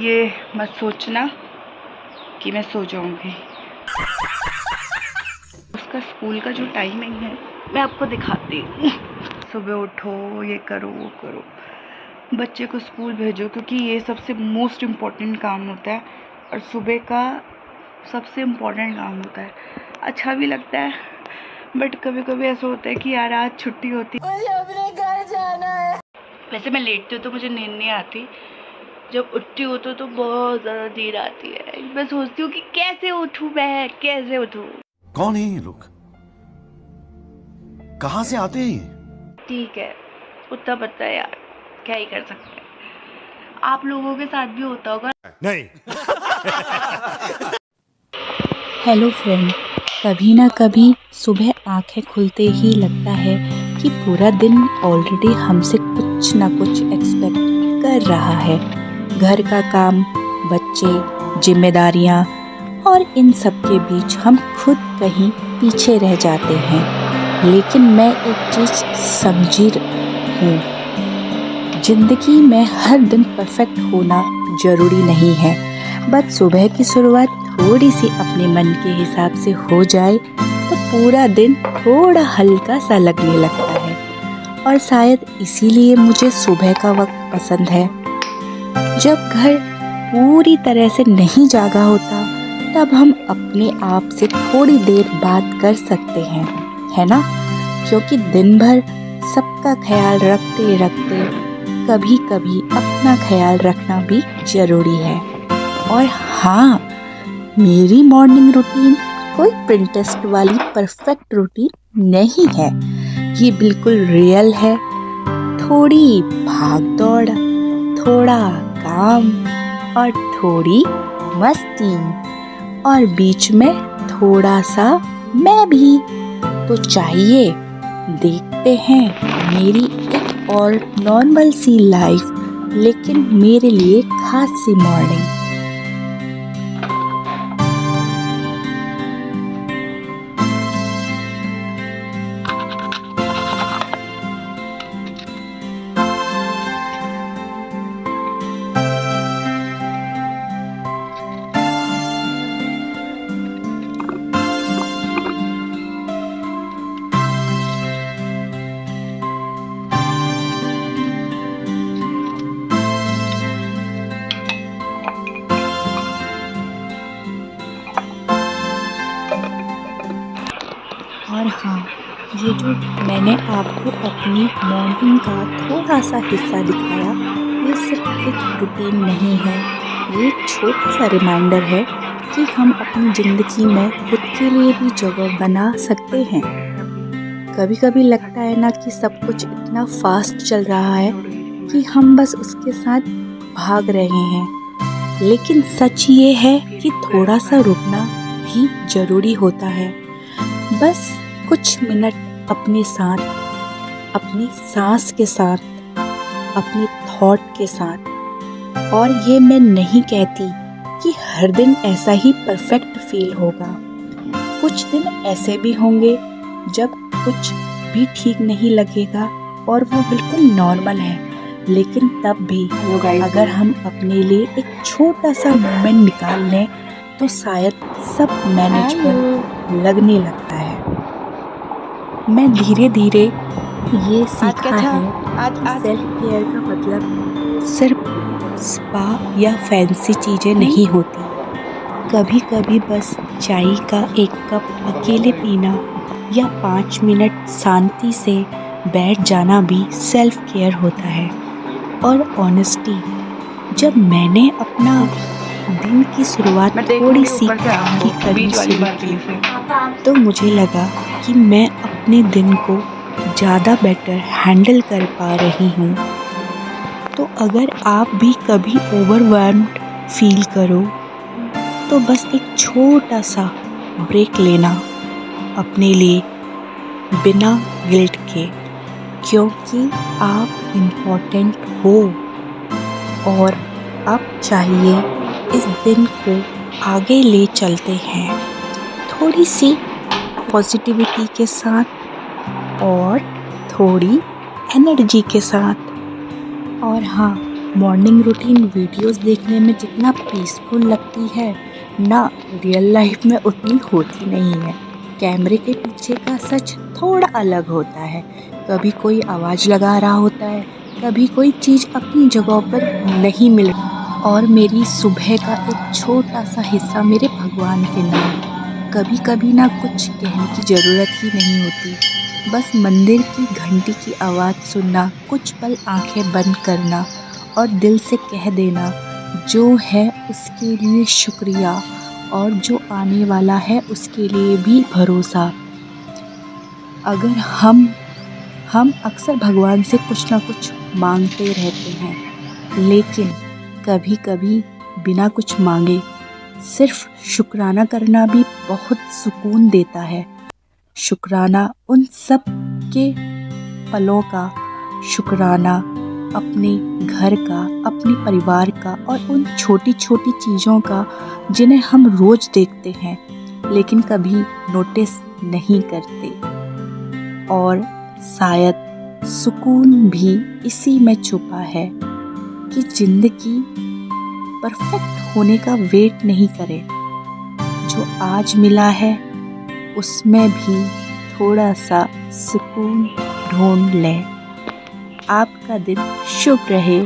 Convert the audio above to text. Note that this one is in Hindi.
ये मत सोचना कि मैं सो जाऊंगी। उसका स्कूल का जो टाइमिंग है मैं आपको दिखाती हूँ। सुबह उठो, ये करो वो करो, बच्चे को स्कूल भेजो, क्योंकि ये सबसे मोस्ट इम्पॉर्टेंट काम होता है और सुबह का सबसे इम्पॉर्टेंट काम होता है। अच्छा भी लगता है, बट कभी कभी ऐसा होता है कि यार आज छुट्टी होती, मुझे अपने घर जाना है। वैसे मैं लेटती हूँ तो मुझे नींद नहीं आती, जब उठती हूँ तो बहुत ज़्यादा नींद आती है। मैं सोचती हूँ कि कैसे उठूँ, मैं कैसे उठूँ। कौन है ये लोग, कहाँ से आते हैं? ठीक है, उतना पता है यार, क्या ही कर सकते हैं। आप लोगों के साथ भी होता होगा नहीं। हेलो फ्रेंड, कभी ना कभी सुबह आंखें खुलते ही लगता है कि पूरा दिन ऑलरेडी हमसे कुछ ना कुछ एक्सपेक्ट कर रहा है। घर का काम, बच्चे, जिम्मेदारियां और इन सब के बीच हम खुद कहीं पीछे रह जाते हैं। लेकिन मैं एक चीज़ समझी हूँ, जिंदगी में हर दिन परफेक्ट होना ज़रूरी नहीं है। बस सुबह की शुरुआत थोड़ी सी अपने मन के हिसाब से हो जाए तो पूरा दिन थोड़ा हल्का सा लगने लगता है। और शायद इसीलिए मुझे सुबह का वक्त पसंद है, जब घर पूरी तरह से नहीं जागा होता, तब हम अपने आप से थोड़ी देर बात कर सकते हैं, है ना? क्योंकि दिन भर सबका ख्याल रखते रखते कभी कभी अपना ख्याल रखना भी ज़रूरी है। और हाँ, मेरी मॉर्निंग रूटीन कोई पिंटरेस्ट वाली परफेक्ट रूटीन नहीं है, ये बिल्कुल रियल है। थोड़ी भाग दौड़, थोड़ा काम और थोड़ी मस्ती, और बीच में थोड़ा सा मैं भी तो चाहिए। देखते हैं मेरी एक और नॉर्मल सी लाइफ, लेकिन मेरे लिए खास सी मॉर्निंग। और हाँ, ये जो मैंने आपको अपनी मॉर्निंग का थोड़ा सा हिस्सा दिखाया, ये सिर्फ एक रूटीन नहीं है, ये एक छोटा सा रिमाइंडर है कि हम अपनी ज़िंदगी में खुद के लिए भी जगह बना सकते हैं। कभी कभी लगता है ना कि सब कुछ इतना फास्ट चल रहा है कि हम बस उसके साथ भाग रहे हैं, लेकिन सच ये है कि थोड़ा सा रुकना भी ज़रूरी होता है। बस कुछ मिनट अपने साथ, अपनी सांस के साथ, अपने थॉट के साथ। और ये मैं नहीं कहती कि हर दिन ऐसा ही परफेक्ट फील होगा। कुछ दिन ऐसे भी होंगे जब कुछ भी ठीक नहीं लगेगा और वो बिल्कुल नॉर्मल है, लेकिन तब भी अगर हम अपने लिए एक छोटा सा मोमेंट निकाल लें तो शायद सब मैनेजेबल लगने लगता है। मैं धीरे धीरे ये सीखा है कि सेल्फ केयर का मतलब सिर्फ स्पा या फैंसी चीज़ें नहीं होती। कभी कभी बस चाय का एक कप अकेले पीना या 5 मिनट शांति से बैठ जाना भी सेल्फ केयर होता है। और ऑनेस्टी, जब मैंने अपना दिन की शुरुआत थोड़ी सी काम की करनी शुरू की, तो मुझे लगा कि मैं अपने दिन को ज़्यादा बेटर हैंडल कर पा रही हूँ। तो अगर आप भी कभी ओवरवेल्म्ड फील करो तो बस एक छोटा सा ब्रेक लेना अपने लिए, बिना गिल्ट के, क्योंकि आप इम्पोर्टेंट हो। और अब चाहिए इस दिन को आगे ले चलते हैं, थोड़ी सी पॉजिटिविटी के साथ और थोड़ी एनर्जी के साथ। और हाँ, मॉर्निंग रूटीन वीडियोस देखने में जितना पीसफुल लगती है ना, रियल लाइफ में उतनी होती नहीं है। कैमरे के पीछे का सच थोड़ा अलग होता है। कभी कोई आवाज़ लगा रहा होता है, कभी कोई चीज़ अपनी जगह पर नहीं मिल रही, और मेरी सुबह का एक छोटा सा हिस्सा मेरे भगवान के नाम। कभी कभी ना कुछ कहने की ज़रूरत ही नहीं होती, बस मंदिर की घंटी की आवाज़ सुनना, कुछ पल आंखें बंद करना और दिल से कह देना जो है उसके लिए शुक्रिया और जो आने वाला है उसके लिए भी भरोसा। अगर हम अक्सर भगवान से कुछ ना कुछ मांगते रहते हैं, लेकिन कभी कभी बिना कुछ मांगे सिर्फ शुक्राना करना भी बहुत सुकून देता है। शुक्राना उन सब के पलों का, शुक्राना अपने घर का, अपने परिवार का और उन छोटी छोटी चीज़ों का जिन्हें हम रोज़ देखते हैं लेकिन कभी नोटिस नहीं करते। और शायद सुकून भी इसी में छुपा है कि ज़िंदगी परफेक्ट होने का वेट नहीं करे। जो आज मिला है उसमें भी थोड़ा सा सुकून ढूंढ लें। आपका दिन शुभ रहे।